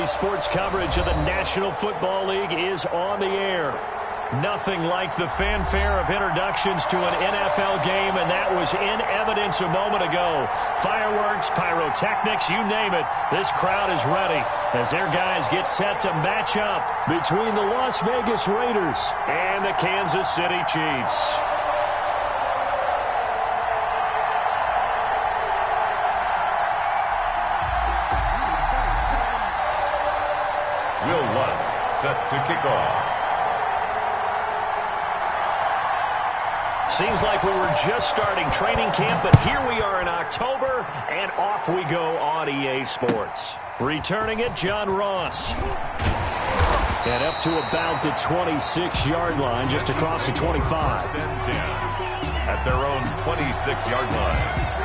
Sports coverage of the National Football League is on the air. Nothing like the fanfare of introductions to an NFL game, and that was in evidence a moment ago. Fireworks, pyrotechnics, you name it. This crowd is ready as their guys get set to match up between the Las Vegas Raiders and the Kansas City Chiefs. Will Lutz set to kick off. Seems like we were just starting training camp, but here we are in October, and off we go on EA Sports. Returning it, John Ross. And up to about the 26-yard line, just across the 25. At their own 26-yard line.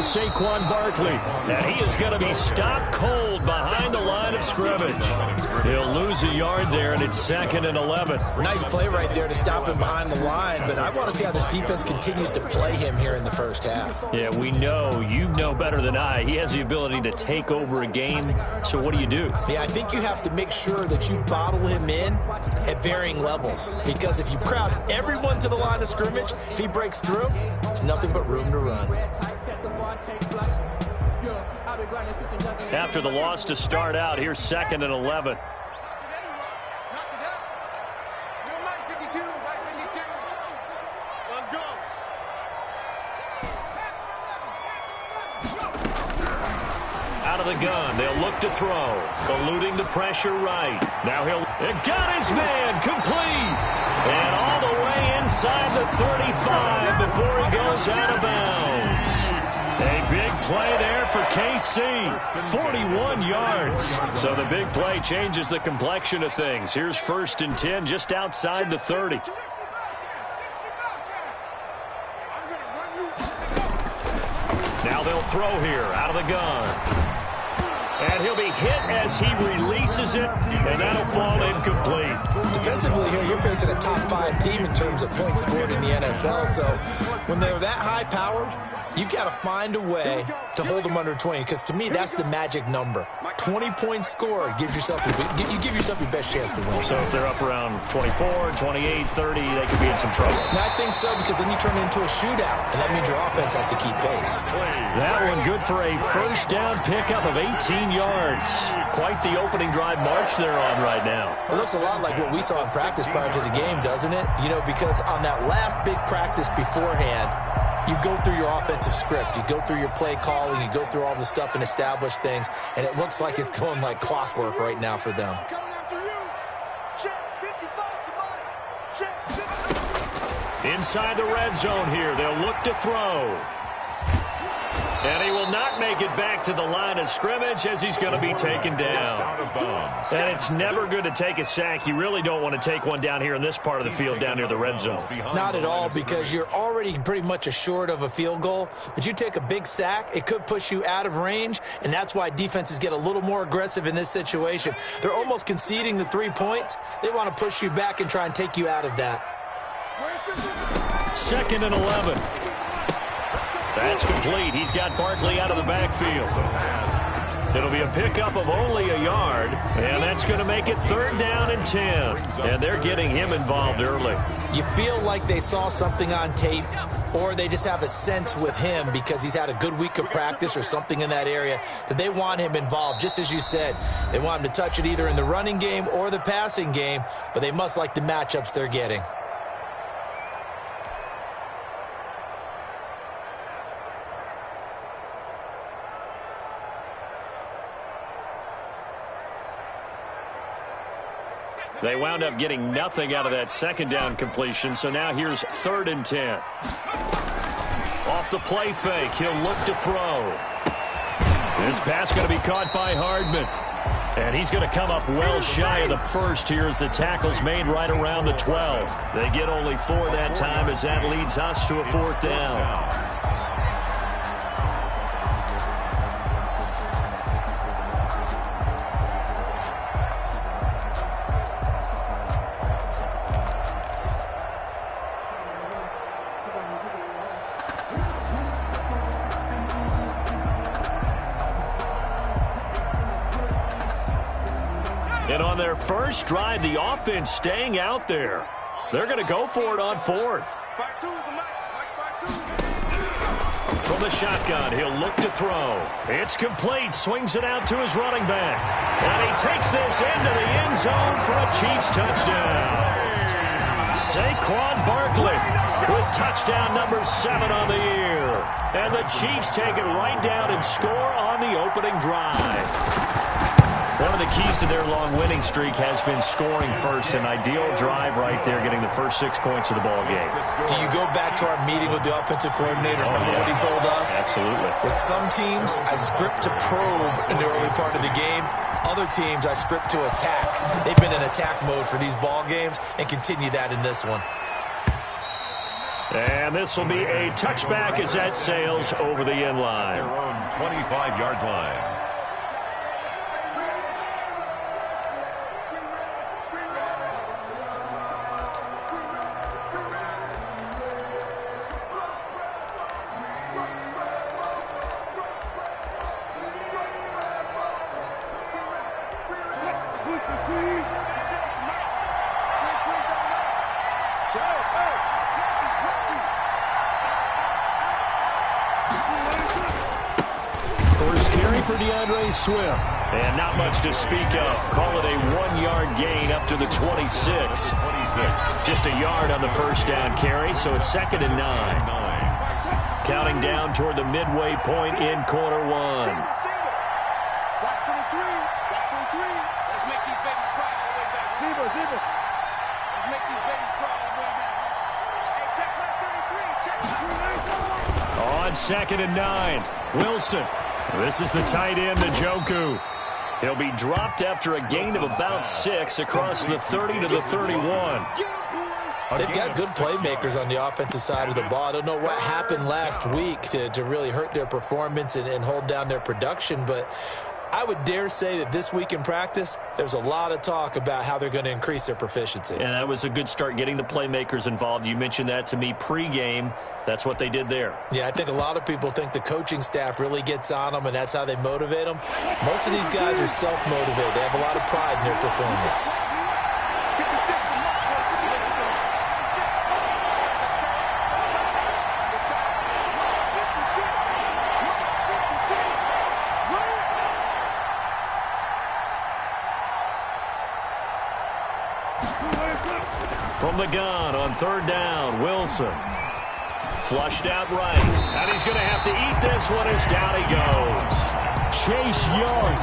Saquon Barkley, and he is going to be stopped cold behind the line of scrimmage. He'll lose a yard there, and it's 2nd and 11. Nice play right there to stop him behind the line, but I want to see how this defense continues to play him here in the first half. Yeah, we know, you know better than I, he has the ability to take over a game, so what do you do? Yeah, I think you have to make sure that you bottle him in at varying levels, because if you crowd everyone to the line of scrimmage, if he breaks through, there's nothing but room to run. After the loss to start out, here's 2nd and 11. Out of the gun, they'll look to throw, eluding the pressure right. Now it got his man complete, and all the way inside the 35 before he goes out of bounds. A big play there for KC, 41 yards. So the big play changes the complexion of things. Here's 1st and 10 just outside the 30. Now they'll throw here out of the gun. And he'll be hit as he releases it, and that'll fall incomplete. Defensively here, you're facing a top 5 team in terms of points scored in the NFL. So when they're that high-powered, you've got to find a way to hold them under 20, because to me, that's the magic number. 20 points scored gives yourself you give yourself your best chance to win. So if they're up around 24, 28, 30, they could be in some trouble. And I think so, because then you turn it into a shootout, and that means your offense has to keep pace. That one good for a first down pickup of 18 yards. Quite the opening drive march they're on right now. It looks a lot like what we saw in practice prior to the game, doesn't it? You know, because on that last big practice beforehand, you go through your offensive script. You go through your play calling. You go through all the stuff and establish things. And it looks like it's going like clockwork right now for them. Inside the red zone here. They'll look to throw. And he will not make it back to the line of scrimmage as he's going to be taken down. And it's never good to take a sack. You really don't want to take one down here in this part of the field down near the red zone. Not at all, because you're already pretty much assured of a field goal. But you take a big sack, it could push you out of range, and that's why defenses get a little more aggressive in this situation. They're almost conceding the 3 points. They want to push you back and try and take you out of that. 2nd and 11. That's complete. He's got Barkley out of the backfield. It'll be a pickup of only a yard, and that's going to make it 3rd down and 10. And they're getting him involved early. You feel like they saw something on tape, or they just have a sense with him because he's had a good week of practice or something in that area that they want him involved. Just as you said, they want him to touch it either in the running game or the passing game, but they must like the matchups they're getting. They wound up getting nothing out of that 2nd down completion, so now here's 3rd and 10. off the play fake. He'll look to throw. This pass going to be caught by Hardman. And he's going to come up well shy of the first here as the tackle's made right around the 12. They get only 4 that time as that leads us to a 4th down. And on their first drive, the offense staying out there. They're going to go for it on 4th. From the shotgun, he'll look to throw. It's complete. Swings it out to his running back. And he takes this into the end zone for a Chiefs touchdown. Saquon Barkley with touchdown number 7 on the year. And the Chiefs take it right down and score on the opening drive. One of the keys to their long winning streak has been scoring first. An ideal drive right there, getting the first 6 points of the ball game. Do you go back to our meeting with the offensive coordinator? Remember what he told us? Absolutely. With some teams, I script to probe in the early part of the game. Other teams, I script to attack. They've been in attack mode for these ball games and continue that in this one. And this will be a touchback as that sails over the end line. Their own 25-yard line. For DeAndre Swift. And not much to speak of. Call it a 1-yard gain up to the 26. Just a yard on the first down carry, so it's 2nd and 9. Counting down toward the midway point in quarter 1. Watch 23. Watch 23. Let's make these babies cry all the way back. Zebra. Let's make these babies cry all the way back. Hey, check that 33. Check that. On 2nd and 9. Wilson. This is the tight end, Njoku. He'll be dropped after a gain of about 6 across the 30 to the 31. They've got good playmakers on the offensive side of the ball. I don't know what happened last week to really hurt their performance and hold down their production, but I would dare say that this week in practice, there's a lot of talk about how they're going to increase their proficiency. And that was a good start, getting the playmakers involved. You mentioned that to me pregame. That's what they did there. Yeah, I think a lot of people think the coaching staff really gets on them, and that's how they motivate them. Most of these guys are self-motivated. They have a lot of pride in their performance. From the gun on 3rd down, Wilson. Flushed out right. And he's going to have to eat this one as down he goes. Chase Young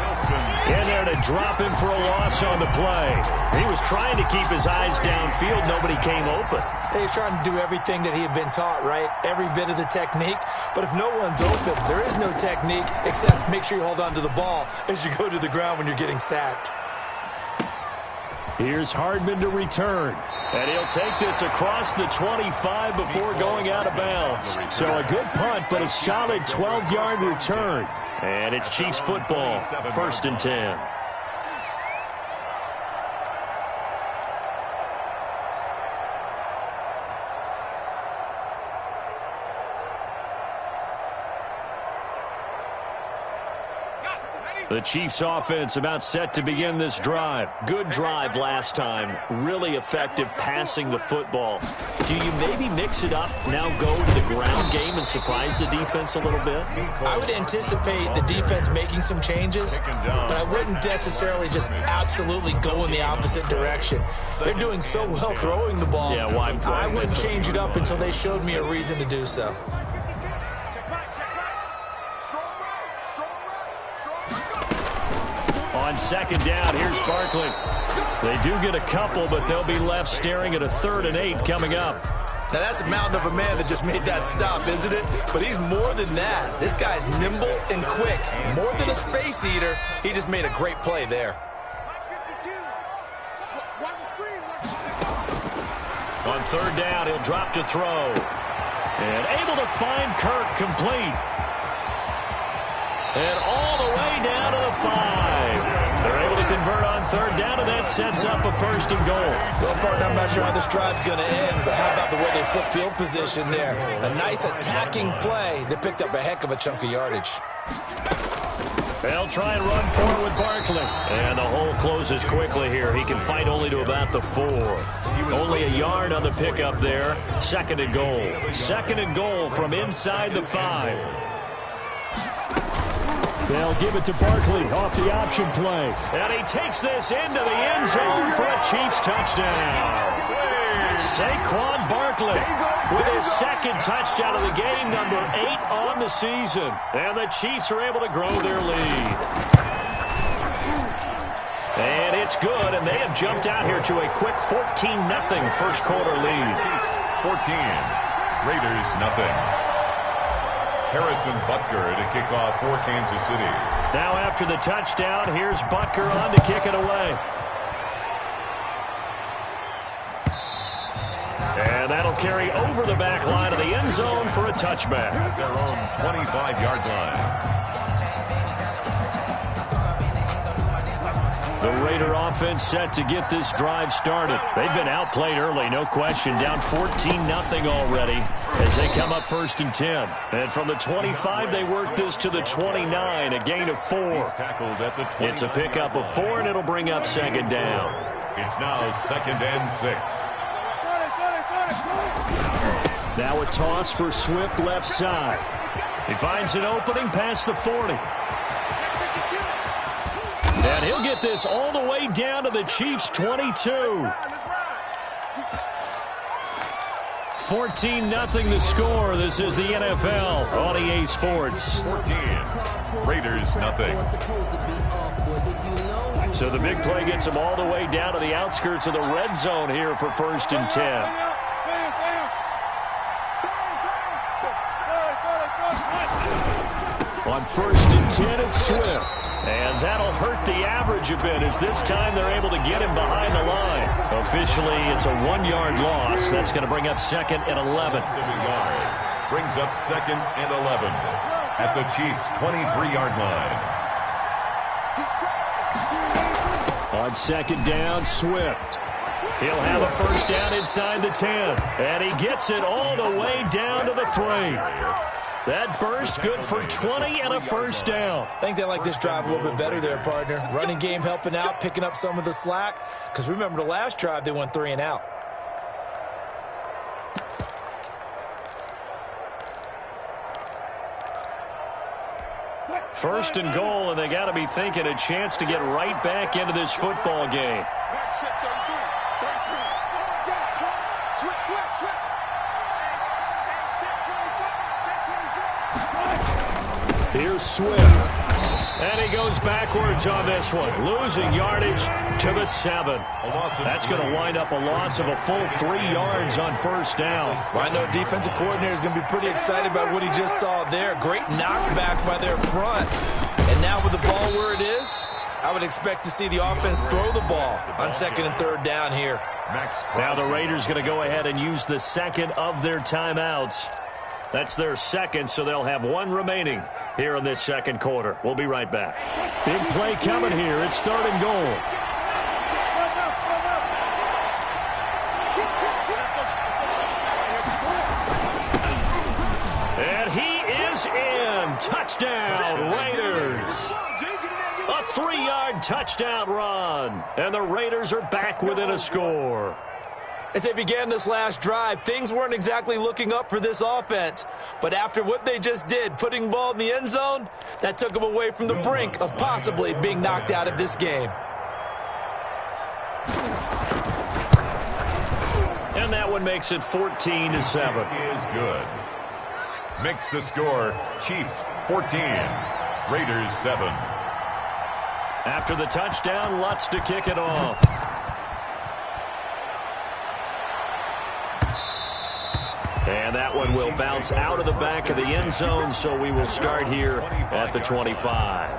in there to drop him for a loss on the play. He was trying to keep his eyes downfield. Nobody came open. He's trying to do everything that he had been taught, right? Every bit of the technique. But if no one's open, there is no technique except make sure you hold on to the ball as you go to the ground when you're getting sacked. Here's Hardman to return. And he'll take this across the 25 before going out of bounds. So a good punt, but a solid 12-yard return. And it's Chiefs football, 1st and 10. The Chiefs offense about set to begin this drive. Good drive last time. Really effective passing the football. Do you maybe mix it up, now go to the ground game and surprise the defense a little bit? I would anticipate the defense making some changes, but I wouldn't necessarily just absolutely go in the opposite direction. They're doing so well throwing the ball. Yeah, why I wouldn't change it up until they showed me a reason to do so. On 2nd down, here's Barkley. They do get a couple, but they'll be left staring at a 3rd and 8 coming up. Now, that's a mountain of a man that just made that stop, isn't it? But he's more than that. This guy's nimble and quick. More than a space eater, he just made a great play there. On third down, he'll drop to throw. And able to find Kirk complete. And all the way down to the 5. They're able to convert on third down, and that sets up a 1st and goal. Well, partner, I'm not sure how this drive's going to end, but how about the way they flip field position there? A nice attacking play. They picked up a heck of a chunk of yardage. They'll try and run forward with Barkley. And the hole closes quickly here. He can fight only to about the 4. Only a yard on the pickup there. 2nd and goal. 2nd and goal from inside the 5. They'll give it to Barkley off the option play. And he takes this into the end zone for a Chiefs touchdown. Saquon Barkley with his 2nd touchdown of the game, number 8 on the season. And the Chiefs are able to grow their lead. And it's good, and they have jumped out here to a quick 14-0 first quarter lead. 14, Raiders nothing. Harrison Butker to kick off for Kansas City. Now after the touchdown, here's Butker on to kick it away. And that'll carry over the back line of the end zone for a touchback. At their own 25-yard line. The Raider offense set to get this drive started. They've been outplayed early, no question. Down 14-0 already as they come up 1st and 10. And from the 25, they work this to the 29, a gain of 4. It's a pickup of 4, and it'll bring up 2nd down. It's now 2nd and 6. Now a toss for Swift left side. He finds an opening past the 40. And he'll get this all the way down to the Chiefs' 22. 14-0 the score. This is the NFL on EA Sports. 14, Raiders nothing. So the big play gets them all the way down to the outskirts of the red zone here for 1st and 10. On 1st and 10, it's Swift. And that'll hurt the average a bit as this time they're able to get him behind the line. Officially, it's a 1-yard loss. That's going to bring up 2nd and 11. 7 yard. Brings up 2nd and 11 at the Chiefs' 23-yard line. On 2nd down, Swift. He'll have a 1st down inside the 10. And he gets it all the way down to the 3. That burst good for 20 and a 1st down. I think they like this drive a little bit better there, partner. Running game helping out, picking up some of the slack. Because remember the last drive, they went 3 and out. First and goal, and they got to be thinking a chance to get right back into this football game. Here's Swift. And he goes backwards on this one, losing yardage to the 7. That's going to wind up a loss of a full 3 yards on 1st down. Well, I know defensive coordinator is going to be pretty excited about what he just saw there. Great knockback by their front. And now with the ball where it is, I would expect to see the offense throw the ball on 2nd and 3rd down here. Now the Raiders going to go ahead and use the 2nd of their timeouts. That's their 2nd, so they'll have 1 remaining here in this 2nd quarter. We'll be right back. Big play coming here. It's 3rd and goal. And he is in. Touchdown, Raiders. A 3-yard touchdown run. And the Raiders are back within a score. As they began this last drive, things weren't exactly looking up for this offense. But after what they just did, putting the ball in the end zone, that took them away from the brink of possibly being knocked out of this game. And that one makes it 14-7. Is good. Makes the score Chiefs 14, Raiders 7. After the touchdown, Lutz to kick it off. And that one will bounce out of the back of the end zone, so we will start here at the 25.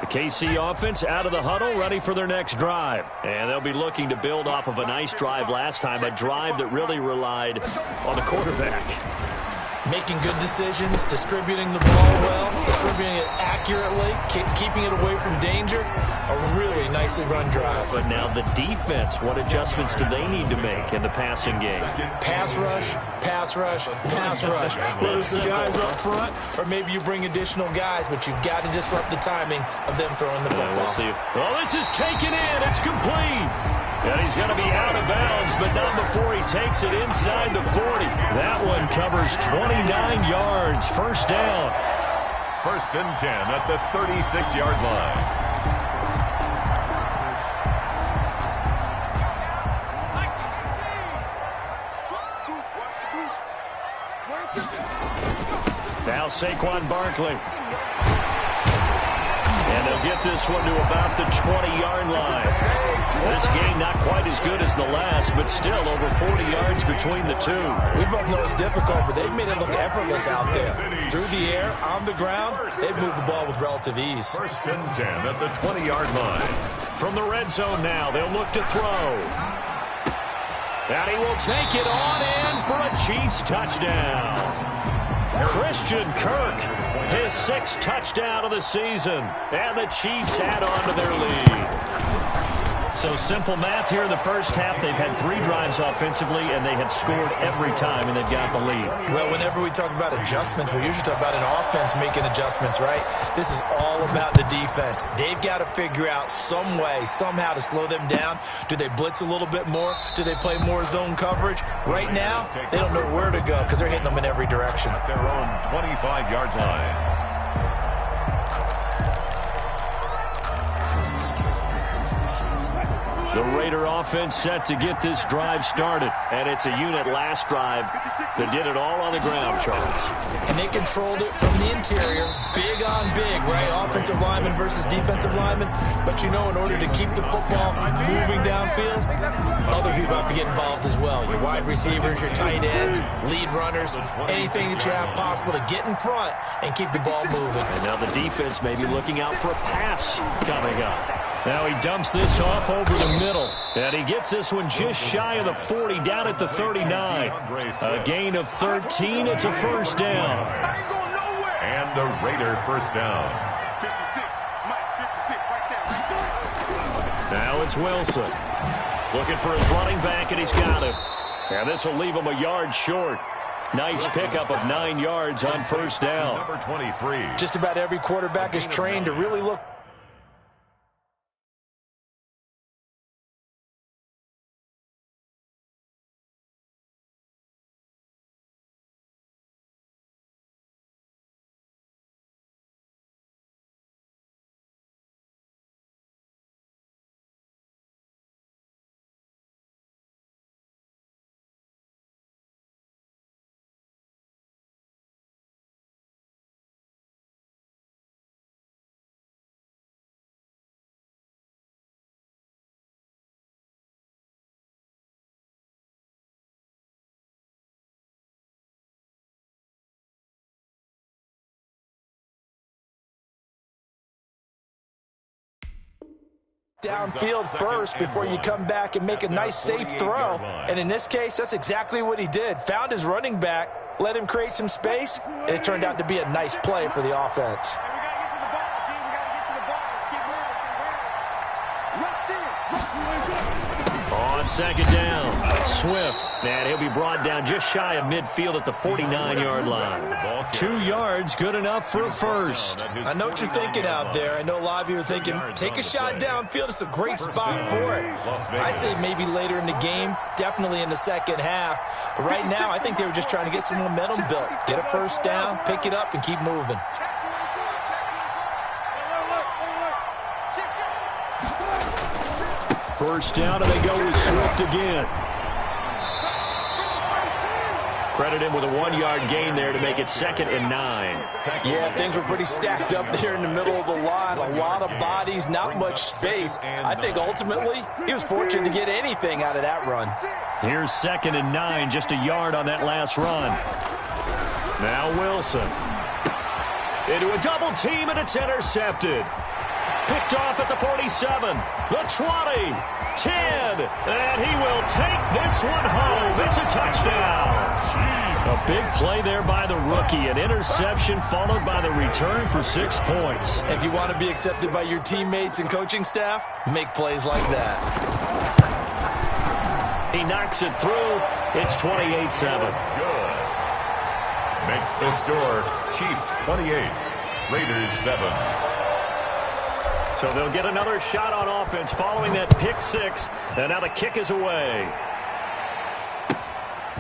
The KC offense out of the huddle, ready for their next drive. And they'll be looking to build off of a nice drive last time, a drive that really relied on the quarterback. Making good decisions, distributing the ball well, distributing it accurately, keeping it away from danger. A really nicely run drive. But now the defense, what adjustments do they need to make in the passing game? Pass rush, pass rush, pass rush. Whether it's the guys up front or maybe you bring additional guys, but you've got to disrupt the timing of them throwing the football. We'll see if... Oh, this is taken in. It's complete. And he's going to be out of bounds, but not before he takes it inside the 40. That one covers 29 yards. First down. First and 10 at the 36-yard line. Now Saquon Barkley. And they'll get this one to about the 20-yard line. This game not quite as good as the last, but still over 40 yards between the two. We both know it's difficult, but they've made it look effortless out there. Through the air, on the ground, they've moved the ball with relative ease. First and 10 at the 20-yard line. From the red zone now, they'll look to throw. And he will take it on in for a Chiefs touchdown. Christian Kirk, his 6th touchdown of the season. And the Chiefs add on to their lead. So simple math here in the first half. They've had 3 drives offensively, and they have scored every time, and they've got the lead. Well, whenever we talk about adjustments, we usually talk about an offense making adjustments, right? This is all about the defense. They've got to figure out some way, somehow to slow them down. Do they blitz a little bit more? Do they play more zone coverage? Right now, they don't know where to go because they're hitting them in every direction. At their own 25-yard line. The Raider offense set to get this drive started. And it's a unit last drive that did it all on the ground, Charles. And they controlled it from the interior. Big on big, right? Offensive lineman versus defensive lineman. But you know, in order to keep the football moving downfield, other people have to get involved as well. Your wide receivers, your tight ends, lead runners, anything that you have possible to get in front and keep the ball moving. And now the defense may be looking out for a pass coming up. Now he dumps this off over the middle. And he gets this one just shy of the 40, down at the 39. A gain of 13. It's a first down. And the Raider first down. 56. Mike, 56 right there. Now it's Wilson. Looking for his running back, and he's got it. And this will leave him a yard short. Nice pickup of 9 yards on first down. Number 23. Just about every quarterback is trained to really look. Downfield first before you come back and make a nice safe throw. And in this case, that's exactly what he did. Found his running back, let him create some space, and it turned out to be a nice play for the offense. On second down, Swift. And he'll be brought down just shy of midfield at the 49-yard line. 2 yards, good enough for a first. I know what you're thinking out there. I know a lot of you are thinking, take a shot downfield. It's a great spot for it. I say maybe later in the game, definitely in the second half. But right now, I think they were just trying to get some momentum built. Get a first down, pick it up, and keep moving. First down, and they go with Swift again. Credit him with a 1-yard gain there to make it 2nd and 9. Yeah, things were pretty stacked up there in the middle of the line. A lot of bodies, not much space. I think ultimately he was fortunate to get anything out of that run. Here's 2nd and 9, just a yard on that last run. Now Wilson. Into a double team, and it's intercepted. Picked off at the 47, the 20, 10, and he will take this one home. It's a touchdown. A big play there by the rookie. An interception followed by the return for 6 points. If you want to be accepted by your teammates and coaching staff, make plays like that. He knocks it through. It's 28-7. Good. Makes the score Chiefs 28, Raiders 7. So they'll get another shot on offense following that pick 6. And now the kick is away.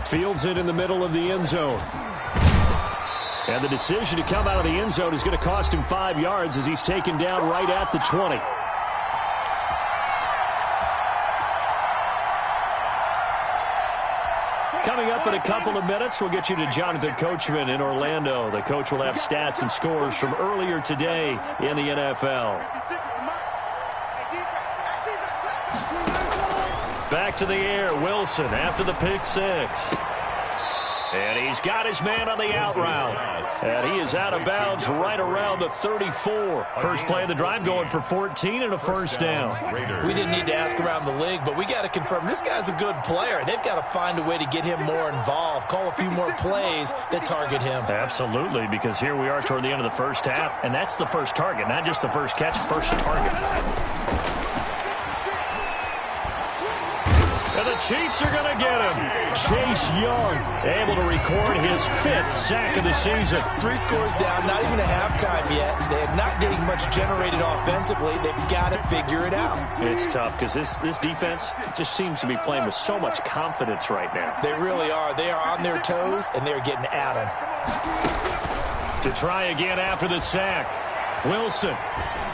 Fields it in the middle of the end zone. And the decision to come out of the end zone is going to cost him 5 yards as he's taken down right at the 20. Coming up in a couple of minutes, we'll get you to Jonathan Coachman in Orlando. The coach will have stats and scores from earlier today in the NFL. Back to the air, Wilson after the pick 6. And he's got his man on the out route. And he is out of bounds right around the 34. First play of the drive going for 14 and a first down. We didn't need to ask around the league, but we got to confirm this guy's a good player. They've got to find a way to get him more involved, call a few more plays that target him. Absolutely, because here we are toward the end of the first half, and that's the first target, not just the first catch, first target. And the Chiefs are going to get him. Chase Young able to record his 5th sack of the season. 3 scores down, not even a halftime yet. They're not getting much generated offensively. They've got to figure it out. It's tough because this defense just seems to be playing with so much confidence right now. They really are. They are on their toes, and they're getting at them. To try again after the sack. Wilson.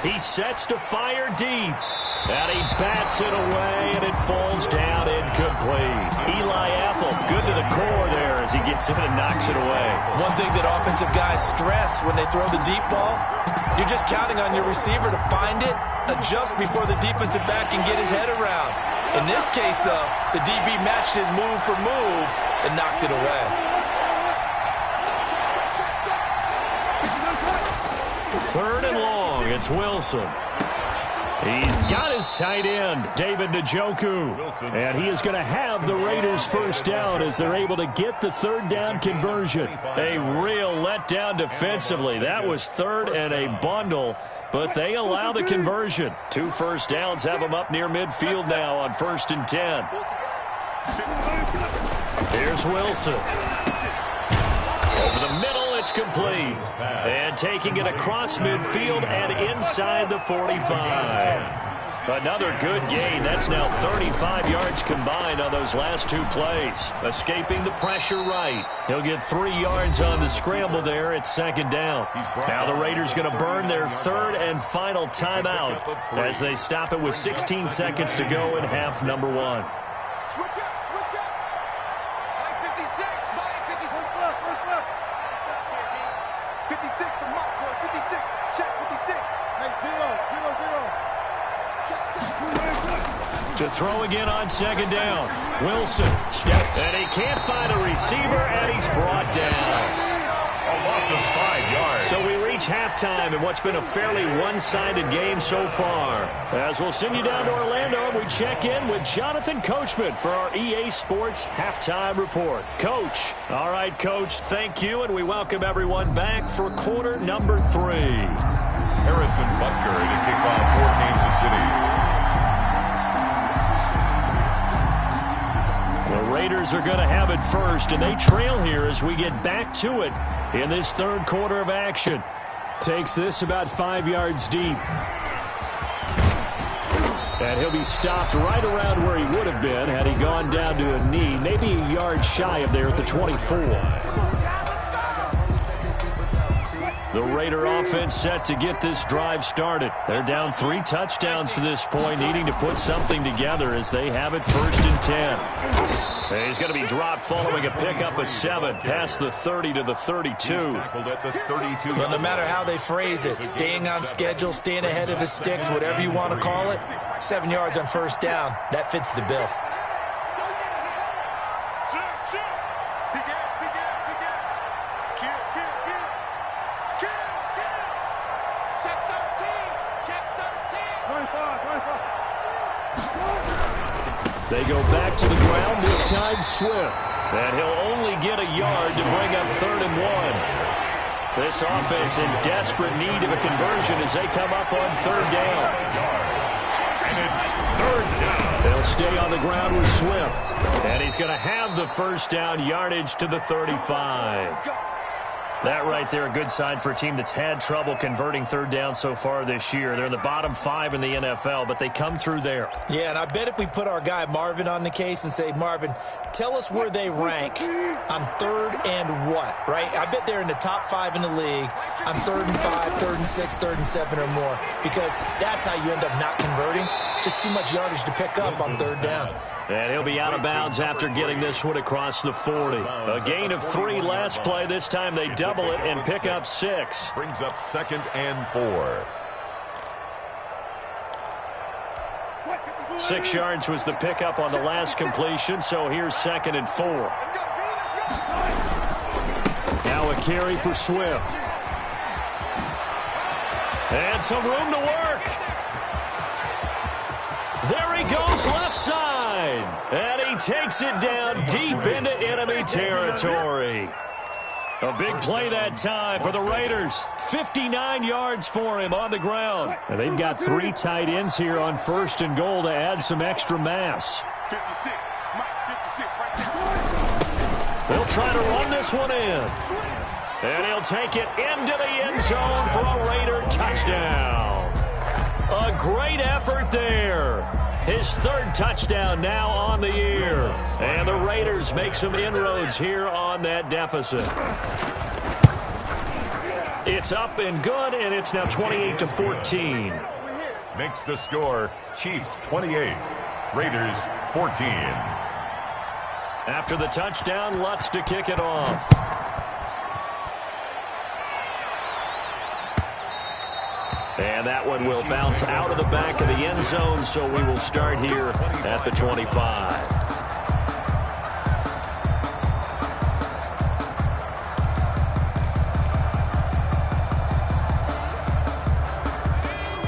He sets to fire deep. And he bats it away, and it falls down incomplete. Eli Apple, good to the core there as he gets in and knocks it away. One thing that offensive guys stress when they throw the deep ball, you're just counting on your receiver to find it, adjust before the defensive back can get his head around. In this case, though, the DB matched it move for move and knocked it away. Third and long, it's Wilson. He's got his tight end, David Njoku. And he is going to have the Raiders first down as they're able to get the third down conversion. A real letdown defensively. That was 3rd and a bundle, but they allow the conversion. 2 first downs have them up near midfield now on 1st and 10. Here's Wilson. Over the middle, it's complete. And taking it across midfield and inside the 45. Another good gain. That's now 35 yards combined on those last 2 plays. Escaping the pressure right. He'll get 3 yards on the scramble there. It's 2nd down. Now the Raiders going to burn their 3rd and final timeout as they stop it with 16 seconds to go in half number 1. Switch up. 56, 56, the mark, 56, check 56. Nice, To throw again on 2nd down. Wilson, step, and he can't find a receiver, and he's brought down. A loss of 5 yards. So we reach halftime in what's been a fairly one-sided game so far. As we'll send you down to Orlando, we check in with Jonathan Coachman for our EA Sports Halftime Report. Coach. All right, Coach, thank you, and we welcome everyone back for quarter number 3. Harrison Butker to kick off for Kansas City. The Raiders are going to have it first, and they trail here as we get back to it in this 3rd quarter of action. Takes this about 5 yards deep. And he'll be stopped right around where he would have been had he gone down to a knee, maybe a yard shy of there at the 24. The Raider offense set to get this drive started. They're down 3 touchdowns to this point, needing to put something together as they have it 1st and 10. And he's going to be dropped following a pickup of 7 past the 30 to the 32. Well, no matter how they phrase it, staying on schedule, staying ahead of the sticks, whatever you want to call it, 7 yards on 1st down, that fits the bill. They go back to the ground, this time Swift. And he'll only get a yard to bring up 3rd and 1. This offense in desperate need of a conversion as they come up on 3rd down. And it's 3rd down. They'll stay on the ground with Swift. And he's going to have the 1st down yardage to the 35. That right there, a good sign for a team that's had trouble converting 3rd down so far this year. They're in the bottom 5 in the NFL, but they come through there. Yeah, and I bet if we put our guy Marvin on the case and say, Marvin, tell us where they rank on 3rd and what, right? I bet they're in the top 5 in the league on 3rd and 5, 3rd and 6, 3rd and 7 or more, because that's how you end up not converting. Just too much yardage to pick up on 3rd down. And he'll be out of bounds after getting this one across the 40. A gain of 3 last play. This time they double it and pick up 6. Brings up 2nd and 4. 6 yards was the pickup on the last completion, so here's 2nd and 4. Now a carry for Swift. And some room to work. There he goes left side. And he takes it down deep into enemy territory. A big play that time for the Raiders. 59 yards for him on the ground. And they've got 3 tight ends here on 1st and goal to add some extra mass. 56. Right there. They'll try to run this one in. And he'll take it into the end zone for a Raider touchdown. A great effort there. His 3rd touchdown now on the year. And the Raiders make some inroads here on that deficit. It's up and good, and it's now 28-14. Makes the score Chiefs 28, Raiders 14. After the touchdown, Lutz to kick it off. And that one will bounce out of the back of the end zone, so we will start here at the 25.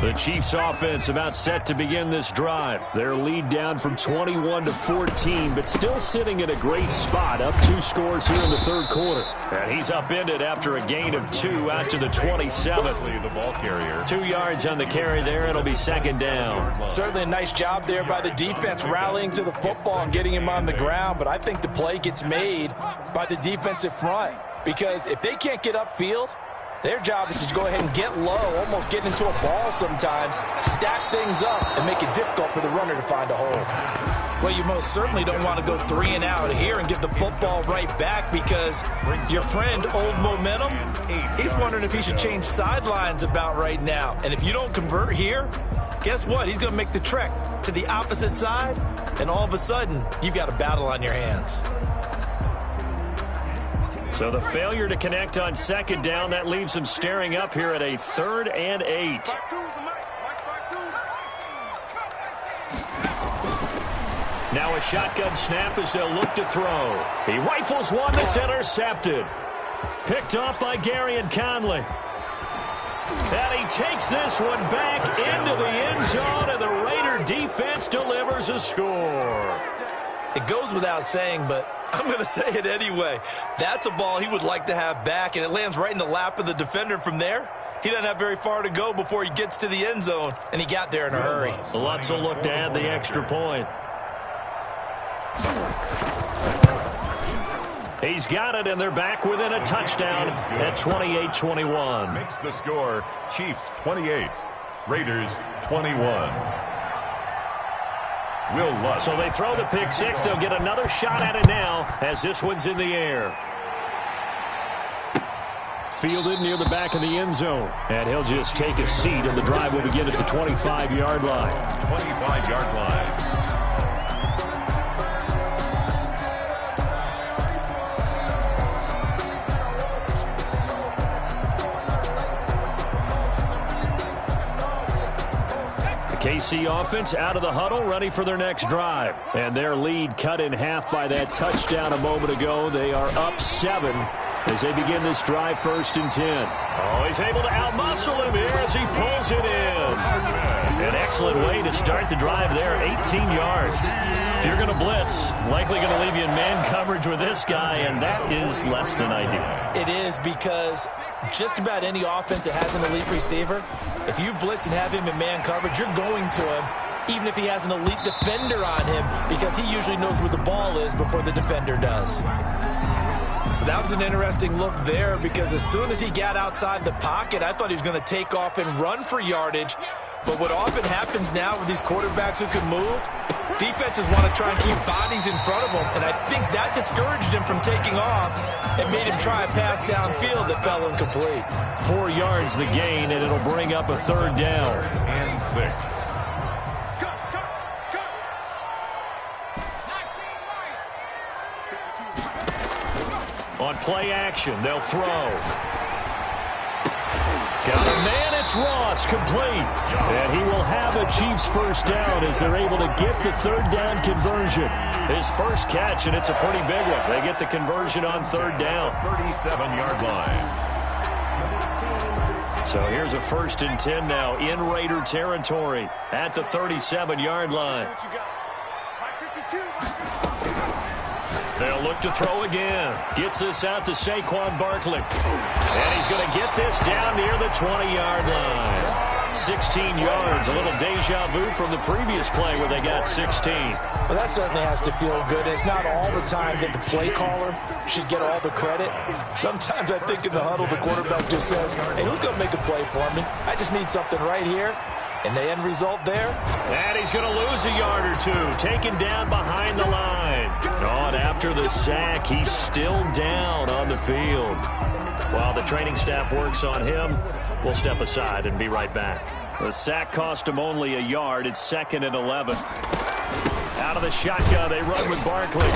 The Chiefs offense about set to begin this drive. Their lead down from 21-14, but still sitting in a great spot. Up 2 scores here in the 3rd quarter. And he's upended after a gain of 2 out to the 27. The ball carrier. 2 yards on the carry there. It'll be 2nd down. Certainly a nice job there by the defense rallying to the football and getting him on the ground, but I think the play gets made by the defensive front, because if they can't get upfield, their job is to go ahead and get low, almost get into a ball sometimes, stack things up, and make it difficult for the runner to find a hole. Well, you most certainly don't want to go 3 and out here and give the football right back, because your friend, Old Momentum, he's wondering if he should change sidelines about right now. And if you don't convert here, guess what? He's going to make the trek to the opposite side, and all of a sudden, you've got a battle on your hands. So the failure to connect on 2nd down, that leaves them staring up here at a 3rd and 8. Now a shotgun snap as they'll look to throw. He rifles one that's intercepted. Picked off by Garyon Conley. And he takes this one back into the end zone, and the Raider defense delivers a score. It goes without saying, but I'm going to say it anyway. That's a ball he would like to have back, and it lands right in the lap of the defender. From there, he doesn't have very far to go before he gets to the end zone, and he got there in a hurry. Lutz will look to add the extra point. He's got it, and they're back within a touchdown at 28-21. Makes the score Chiefs 28, Raiders 21. Will Lutz. So they throw the pick 6. They'll get another shot at it now as this one's in the air. fielded near the back of the end zone. And he'll just take a seat, and the drive will begin at the 25-yard line. 25-yard line. KC offense out of the huddle, ready for their next drive. And their lead cut in half by that touchdown a moment ago. They are up 7 as they begin this drive, 1st and 10. Oh, he's able to outmuscle him here as he pulls it in. An excellent way to start the drive there, 18 yards. If you're going to blitz, likely going to leave you in man coverage with this guy, and that is less than ideal. It is, because just about any offense that has an elite receiver, if you blitz and have him in man coverage, you're going to him, even if he has an elite defender on him, because he usually knows where the ball is before the defender does. That was an interesting look there, because as soon as he got outside the pocket, I thought he was going to take off and run for yardage. But what often happens now with these quarterbacks who can move, defenses want to try and keep bodies in front of them, and I think that discouraged him from taking off and made him try a pass downfield that fell incomplete. 4 yards the gain, and it'll bring up a 3rd down. And 6. On play action, they'll throw. Got a man, it's Ross, complete. And he will have a Chiefs 1st down as they're able to get the 3rd down conversion. His first catch, and it's a pretty big one. They get the conversion on 3rd down. 37-yard line. So here's a 1st and 10 now in Raider territory at the 37-yard line. They'll look to throw again. Gets this out to Saquon Barkley. And he's going to get this down near the 20-yard line. 16 yards, a little deja vu from the previous play where they got 16. Well, that certainly has to feel good. It's not all the time that the play caller should get all the credit. Sometimes I think in the huddle, the quarterback just says, hey, who's going to make a play for me? I just need something right here. And the end result there? And he's going to lose a yard or two, taken down behind the line. Oh, and after the sack, he's still down on the field. While the training staff works on him, we'll step aside and be right back. The sack cost him only a yard. It's 2nd and 11. Out of the shotgun, they run with Barkley.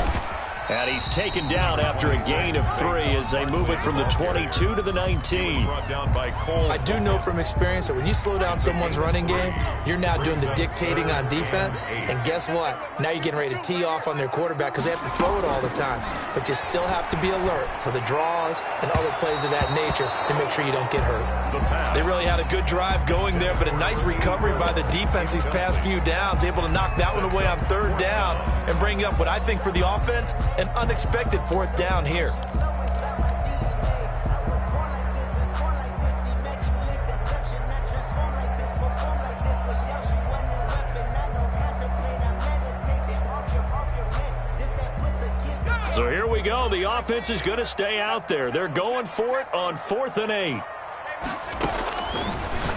And he's taken down after a gain of 3 as they move it from the 22 to the 19. I do know from experience that when you slow down someone's running game, you're now doing the dictating on defense. And guess what? Now you're getting ready to tee off on their quarterback because they have to throw it all the time. But you still have to be alert for the draws and other plays of that nature to make sure you don't get hurt. They really had a good drive going there, but a nice recovery by the defense these past few downs, able to knock that one away on 3rd down and bring up what I think for the offense, an unexpected 4th down here. So here we go. The offense is going to stay out there. They're going for it on 4th and 8.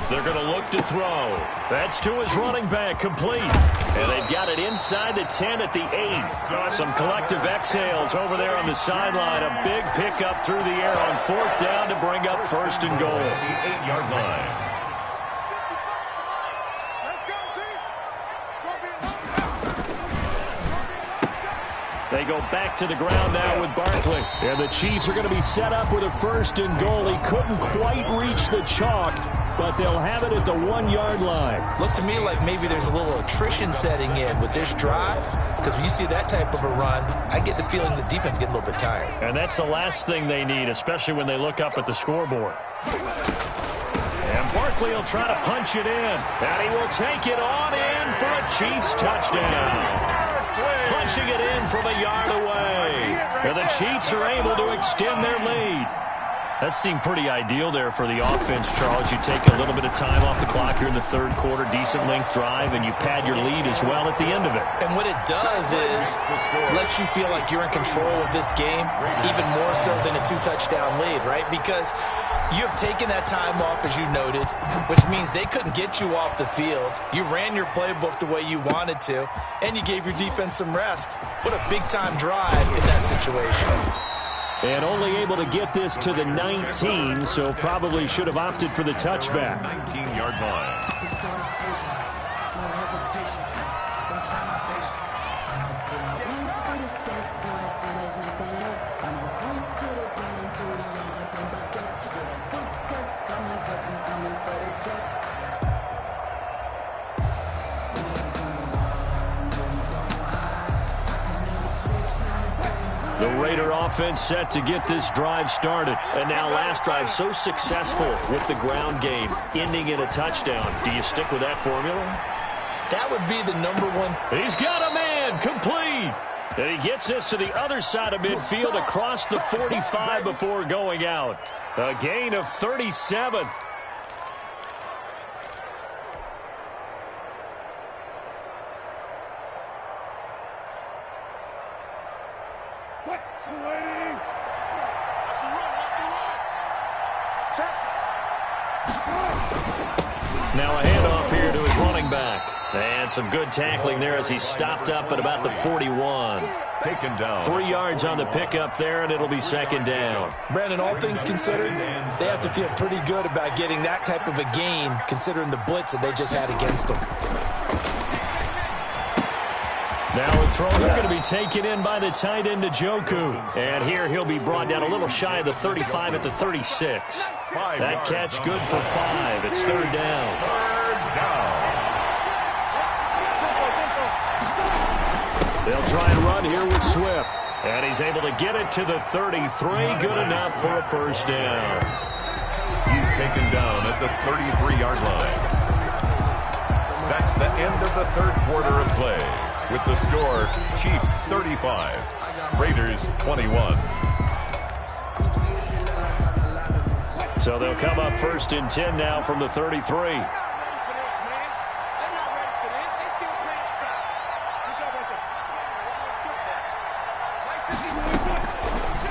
They're going to look to throw. That's to his running back, complete. And they've got it inside the 10 at the 8. Some collective exhales over there on the sideline. A big pickup through the air on 4th down to bring up 1st and goal. The 8-yard line. They go back to the ground now with Barkley. And the Chiefs are going to be set up with a 1st and goal. He couldn't quite reach the chalk, but they'll have it at the 1-yard line. Looks to me like maybe there's a little attrition setting in with this drive, because when you see that type of a run, I get the feeling the defense getting a little bit tired. And that's the last thing they need, especially when they look up at the scoreboard. And Barkley will try to punch it in. And he will take it on in for a Chiefs touchdown. Punching it in from a yard away. And the Chiefs are able to extend their lead. That seemed pretty ideal there for the offense, Charles. You take a little bit of time off the clock here in the 3rd quarter, decent length drive, and you pad your lead as well at the end of it. And what it does is let you feel like you're in control of this game, even more so than a 2-touchdown lead, right? Because you have taken that time off, as you noted, which means they couldn't get you off the field. You ran your playbook the way you wanted to, and you gave your defense some rest. What a big-time drive in that situation. And only able to get this to the 19, so probably should have opted for the touchback. 19-yard line. The Raider offense set to get this drive started. And now last drive so successful with the ground game, ending in a touchdown. Do you stick with that formula? That would be the number one. He's got a man, complete. And he gets us to the other side of midfield across the 45 before going out. A gain of 37. Now a handoff here to his running back. And some good tackling there as he stopped up at about the 41. Taken down. 3 yards on the pickup there, and it'll be second down. Brandon, all things considered, they have to feel pretty good about getting that type of a gain, considering the blitz that they just had against them. Now a throw going to be taken in by the tight end, Njoku. And here he'll be brought down a little shy of the 35 at the 36. That catch good for 5. It's third down. They'll try and run here with Swift. And he's able to get it to the 33. Good enough for a first down. He's taken down at the 33-yard line. That's the end of the third quarter of play. With the score, Chiefs 35, Raiders 21. So they'll come up first and 10 now from the 33.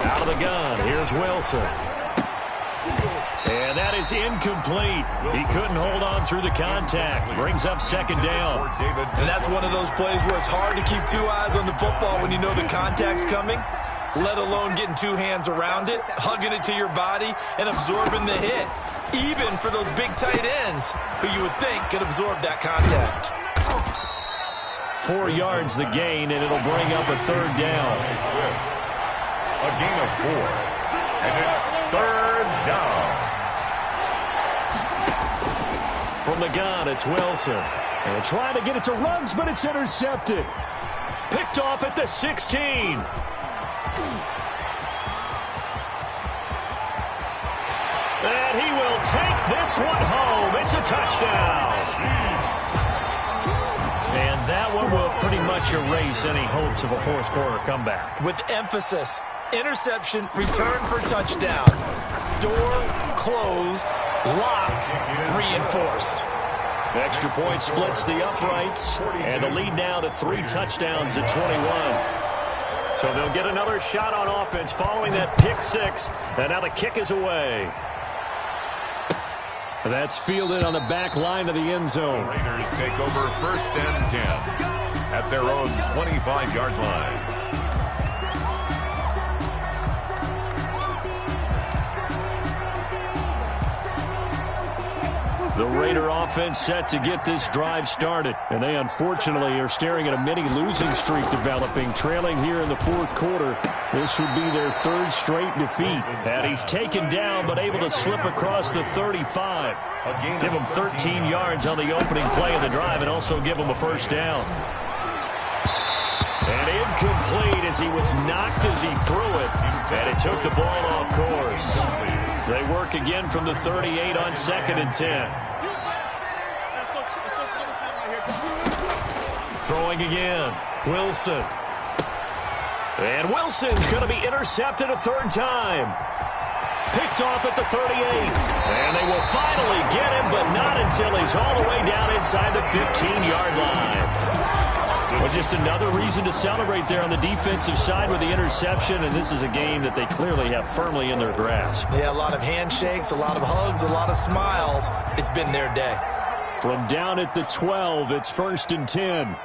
Out of the gun, here's Wilson. And that is incomplete. He couldn't hold on through the contact. Brings up second down. And that's one of those plays where it's hard to keep 2 eyes on the football when you know the contact's coming, let alone getting 2 hands around it, hugging it to your body, and absorbing the hit. Even for those big tight ends who you would think could absorb that contact. 4 yards the gain, and it'll bring up a third down. A gain of 4. And it's third down. From the gun, it's Wilson. And trying to get it to Ruggs, but it's intercepted. Picked off at the 16. And he will take this one home. It's a touchdown. And that one will pretty much erase any hopes of a fourth quarter comeback. With emphasis, interception, return for touchdown. Door closed, locked, reinforced. Extra point splits the uprights, and the lead now to 3 touchdowns at 21. So they'll get another shot on offense following that pick 6, and now the kick is away. That's fielded on the back line of the end zone. The Raiders take over first and 10 at their own 25-yard line. The Raider offense set to get this drive started. And they unfortunately are staring at a mini losing streak developing, trailing here in the fourth quarter. This would be their 3rd straight defeat. And he's taken down but able to slip across the 35. Give him 13 yards on the opening play of the drive and also give him a first down. And incomplete as he was knocked as he threw it. And it took the ball off course. They work again from the 38 on 2nd and 10. Throwing again. Wilson. And Wilson's going to be intercepted a 3rd time. Picked off at the 38. And they will finally get him, but not until he's all the way down inside the 15-yard line. Well, just another reason to celebrate there on the defensive side with the interception, and this is a game that they clearly have firmly in their grasp. Yeah, a lot of handshakes, a lot of hugs, a lot of smiles. It's been their day. From down at the 12, it's 1st and 10.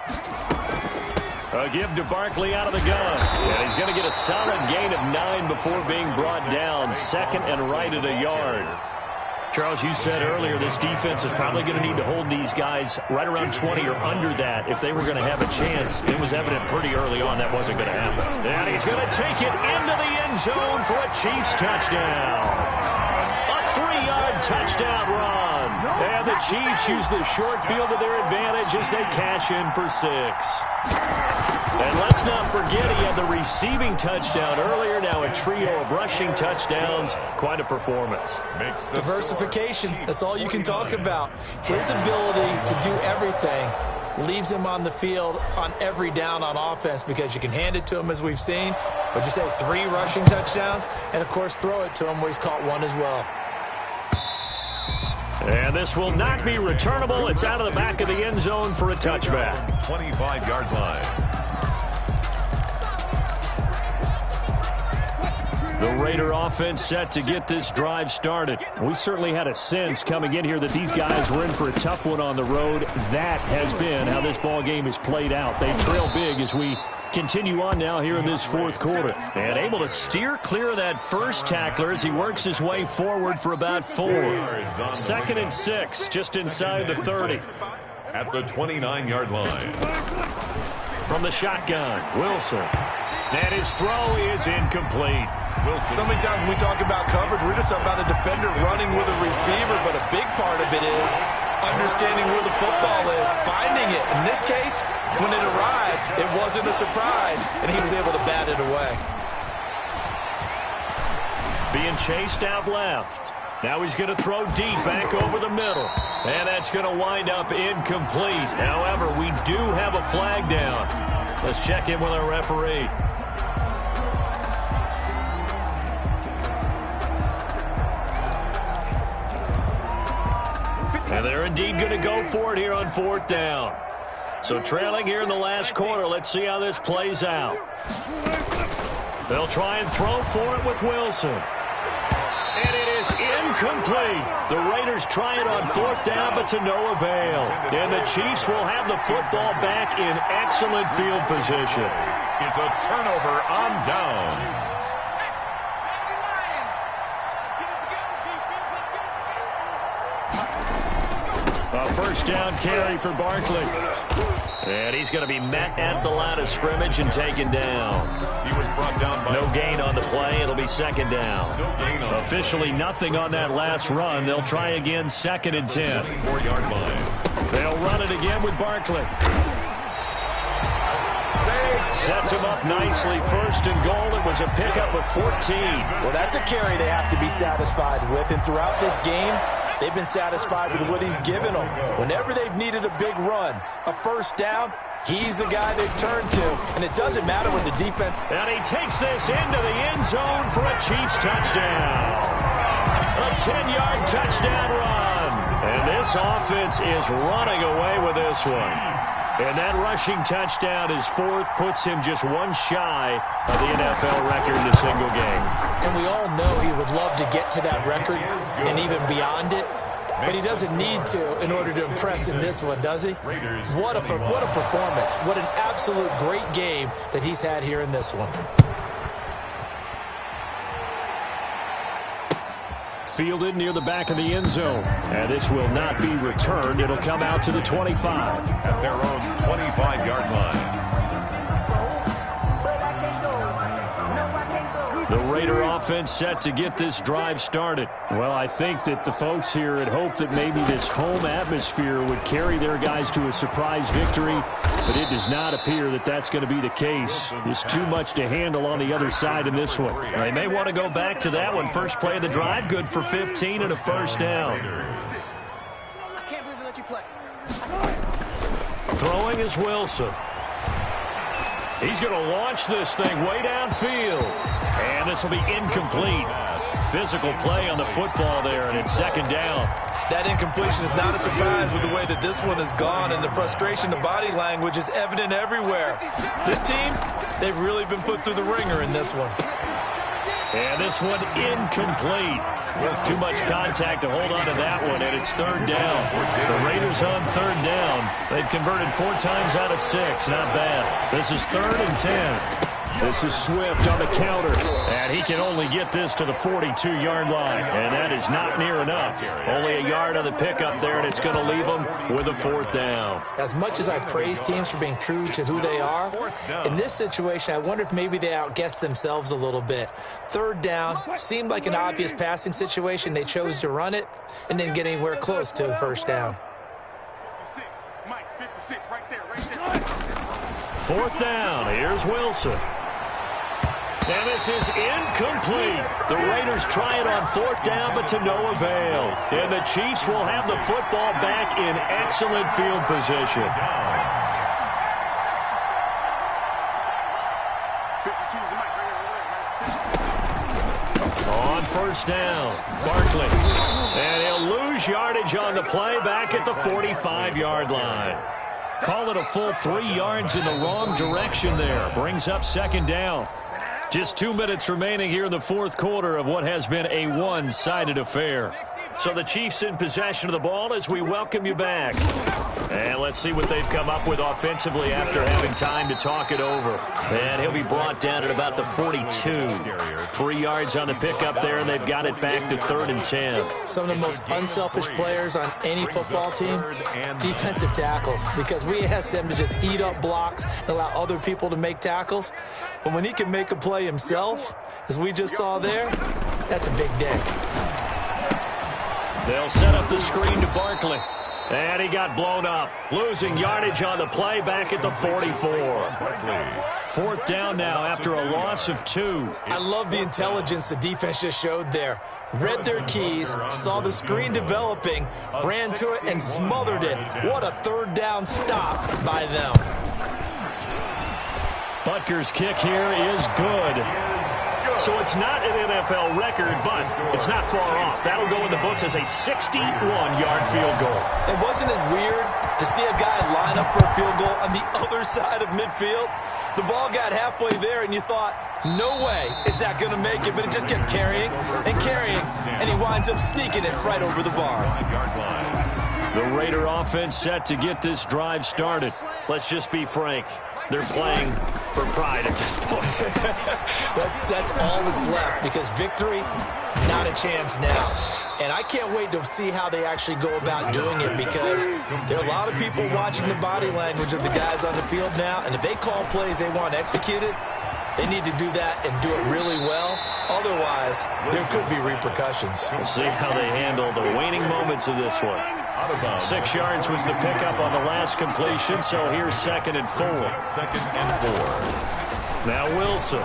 A give to Barkley out of the gun. And he's going to get a solid gain of 9 before being brought down. Second and right at a yard. Charles, you said earlier this defense is probably going to need to hold these guys right around 20 or under that if they were going to have a chance. It was evident pretty early on that wasn't going to happen. And he's going to take it into the end zone for a Chiefs touchdown. A 3-yard touchdown run. And the Chiefs use the short field to their advantage as they cash in for 6. And let's not forget he had the receiving touchdown earlier. Now a trio of rushing touchdowns. Quite a performance. Diversification. That's all you can talk about. His ability to do everything leaves him on the field on every down on offense because you can hand it to him as we've seen. But you say 3 rushing touchdowns and, of course, throw it to him where he's caught 1 as well. And this will not be returnable. It's out of the back of the end zone for a touchback. 25-yard line. The Raider offense set to get this drive started. We certainly had a sense coming in here that these guys were in for a tough one on the road. That has been how this ball game has played out. They trail big as we continue on now here in this fourth quarter. And able to steer clear of that first tackler as he works his way forward for about 4. 2nd and 6, just inside the 30. At the 29-yard line. From the shotgun, Wilson. And his throw is incomplete. So many times when we talk about coverage, we're just about a defender running with a receiver, but a big part of it is understanding where the football is, finding it. In this case, when it arrived, it wasn't a surprise, and he was able to bat it away. Being chased out left. Now he's going to throw deep back over the middle. And that's going to wind up incomplete. However, we do have a flag down. Let's check in with our referee. And they're indeed going to go for it here on 4th down. So trailing here in the last quarter. Let's see how this plays out. They'll try and throw for it with Wilson. And it is incomplete. The Raiders try it on 4th down, but to no avail. And the Chiefs will have the football back in excellent field position. Is a turnover on downs. A 1st down carry for Barkley. And he's going to be met at the line of scrimmage and taken down. He was brought down by... No gain on the play. It'll be 2nd down. No gain on Officially nothing on that last run. They'll try again 2nd and 10. 4-yard line. They'll run it again with Barkley. Sets him up nicely. 1st and goal. It was a pickup of 14. Well, that's a carry they have to be satisfied with. And throughout this game, they've been satisfied with what he's given them. Whenever they've needed a big run, a 1st down, he's the guy they've turned to. And it doesn't matter what the defense... And he takes this into the end zone for a Chiefs touchdown. A 10-yard touchdown run. And this offense is running away with this one. And that rushing touchdown, his 4th, puts him just 1 shy of the NFL record in a single game. And we all know he would love to get to that record and even beyond it. But he doesn't need to in order to impress in this one, does he? What a performance. What an absolute great game that he's had here in this one. Fielded near the back of the end zone. And this will not be returned. It'll come out to the 25. At their own 25-yard line. The Raider offense set to get this drive started. Well, I think that the folks here had hoped that maybe this home atmosphere would carry their guys to a surprise victory, but it does not appear that that's going to be the case. There's too much to handle on the other side in this one. They may want to go back to that one. First play of the drive, good for 15 and a 1st down. I can't believe they let you play. Throwing is Wilson. He's going to launch this thing way downfield. And this will be incomplete. Physical play on the football there, and it's 2nd down. That incompletion is not a surprise with the way that this one has gone, and the frustration, the body language is evident everywhere. This team, they've really been put through the ringer in this one. And this one incomplete. Too much contact to hold on to that one, and it's third down. The Raiders on third down. They've converted 4 times out of 6. Not bad. This is 3rd and 10. This is Swift on the counter, and he can only get this to the 42-yard line, and that is not near enough. Only a yard on the pickup there, and it's going to leave them with a 4th down. As much as I praise teams for being true to who they are, in this situation, I wonder if maybe they outguessed themselves a little bit. 3rd down seemed like an obvious passing situation. They chose to run it and didn't get anywhere close to the 1st down. 4th down. Here's Wilson. And this is incomplete. The Raiders try it on 4th down, but to no avail. And the Chiefs will have the football back in excellent field position. On 1st down, Barkley. And he'll lose yardage on the play back at the 45-yard line. Call it a full 3 yards in the wrong direction there. Brings up 2nd down. Just 2 minutes remaining here in the 4th quarter of what has been a one-sided affair. So the Chiefs in possession of the ball as we welcome you back. And let's see what they've come up with offensively after having time to talk it over. And he'll be brought down at about the 42. 3 yards on the pickup there, and they've got it back to 3rd and 10. Some of the most unselfish players on any football team, defensive tackles, because we ask them to just eat up blocks and allow other people to make tackles. But when he can make a play himself, as we just saw there, that's a big day. They'll set up the screen to Barkley. And he got blown up. Losing yardage on the play back at the 44. 4th down now after a loss of 2. I love the intelligence the defense just showed there. Read their keys, saw the screen developing, ran to it, and smothered it. What a 3rd down stop by them. Butker's kick here is good. So it's not an NFL record, but it's not far off. That'll go in the books as a 61-yard field goal. And wasn't it weird to see a guy line up for a field goal on the other side of midfield? The ball got halfway there, and you thought, no way is that going to make it, but it just kept carrying, and he winds up sneaking it right over the bar. The Raider offense set to get this drive started. Let's just be frank. They're playing for pride at this point. That's all that's left, because victory, not a chance now. And I can't wait to see how they actually go about doing it, because there are a lot of people watching the body language of the guys on the field now, and if they call plays they want executed, they need to do that and do it really well. Otherwise, there could be repercussions. We'll see how they handle the waning moments of this one. 6 yards was the pickup on the last completion, so here's 2nd and 4. 2nd and 4. Now Wilson.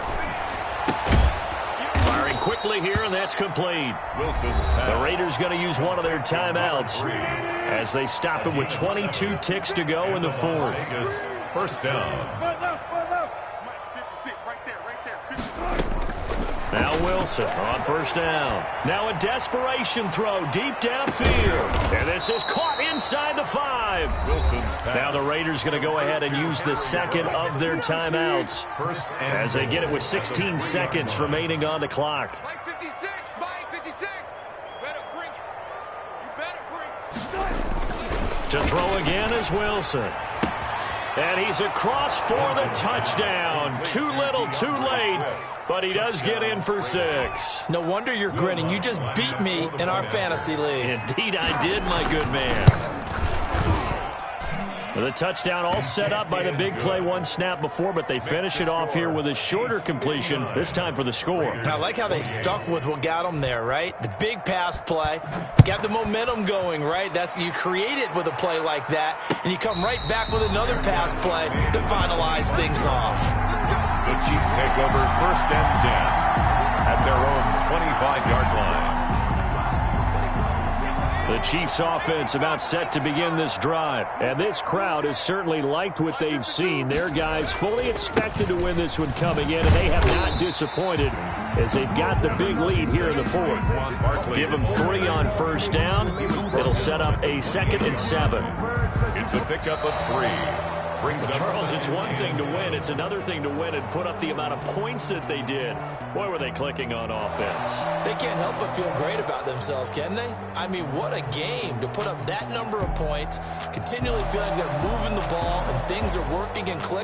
Firing quickly here, and that's complete. The Raiders going to use one of their timeouts as they stop it with 22 ticks to go in the 4th. 1st down. Now Wilson on 1st down. Now a desperation throw deep downfield. And this is caught inside the 5. Now the Raiders going to go ahead and use the 2nd of their timeouts as they get it with 16 seconds remaining on the clock. Mike 56, Mike 56. You better bring it. You better bring it. To throw again is Wilson. And he's across for the touchdown. Too little, too late. But he does get in for 6. No wonder you're grinning. You just beat me in our fantasy league. Indeed I did, my good man. The touchdown all set up by the big play one snap before, but they finish it off here with a shorter completion, this time for the score. I like how they stuck with what got them there, right? The big pass play, got the momentum going, right? You create it with a play like that, and you come right back with another pass play to finalize things off. The Chiefs take over 1st and 10 at their own 25-yard line. The Chiefs offense about set to begin this drive. And this crowd has certainly liked what they've seen. Their guys fully expected to win this one coming in, and they have not disappointed as they've got the big lead here in the 4th. Give them 3 on 1st down. It'll set up a 2nd and 7. It's a pickup of 3. brings up Charles, it's second one and thing to win. 6. It's another thing to win and put up the amount of points that they did. Boy, were they clicking on offense. They can't help but feel great about themselves, can they? I mean, what a game to put up that number of points, continually feeling like they're moving the ball and things are working and clicking.